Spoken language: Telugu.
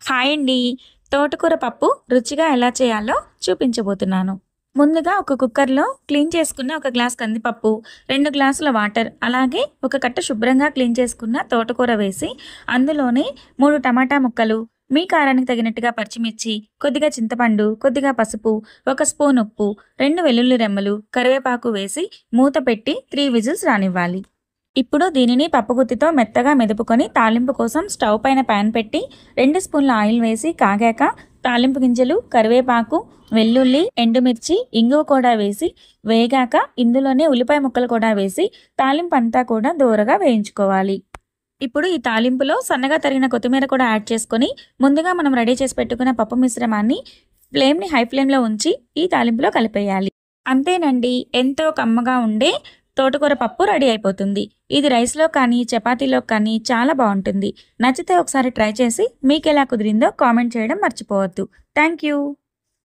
హాయ్ అండి. తోటకూర పప్పు రుచిగా ఎలా చేయాలో చూపించబోతున్నాను. ముందుగా ఒక కుక్కర్‌లో క్లీన్ చేసుకున్న ఒక గ్లాస్ కందిపప్పు, 2 గ్లాసుల వాటర్, అలాగే ఒక కట్ట శుభ్రంగా క్లీన్ చేసుకున్న తోటకూర వేసి, అందులోనే 3 టమాటా ముక్కలు, మీ కారానికి తగినట్టుగా పచ్చిమిర్చి, కొద్దిగా చింతపండు, కొద్దిగా పసుపు, 1 స్పూన్ ఉప్పు, 2 వెల్లుల్లి రెమ్మలు, కరివేపాకు వేసి మూత పెట్టి 3 విజిల్స్ రానివ్వాలి. ఇప్పుడు దీనిని పప్పుగుత్తితో మెత్తగా మెదుపుకొని తాలింపు కోసం స్టవ్ పైన పాన్ పెట్టి 2 స్పూన్ల ఆయిల్ వేసి కాగాక తాలింపు గింజలు, కరివేపాకు, వెల్లుల్లి, ఎండుమిర్చి, ఇంగువ కూడా వేసి వేగాక ఇందులోనే ఉల్లిపాయ ముక్కలు కూడా వేసి తాలింపు అంతా కూడా దోరగా వేయించుకోవాలి. ఇప్పుడు ఈ తాలింపులో సన్నగా తరిగిన కొత్తిమీర కూడా యాడ్ చేసుకొని ముందుగా మనం రెడీ చేసి పెట్టుకున్న పప్పు మిశ్రమాన్ని ఫ్లేమ్ని హై ఫ్లేమ్లో ఉంచి ఈ తాలింపులో కలిపేయాలి. అంతేనండి, ఎంతో కమ్మగా ఉండే తోటకూర పప్పు రెడీ అయిపోతుంది. ఇది రైస్‌లో కానీ, చపాతీలో కానీ చాలా బావుంటుంది. నచ్చితే ఒకసారి ట్రై చేసి మీకెలా కుదిరిందో కామెంట్ చేయడం మర్చిపోవద్దు. Thank you.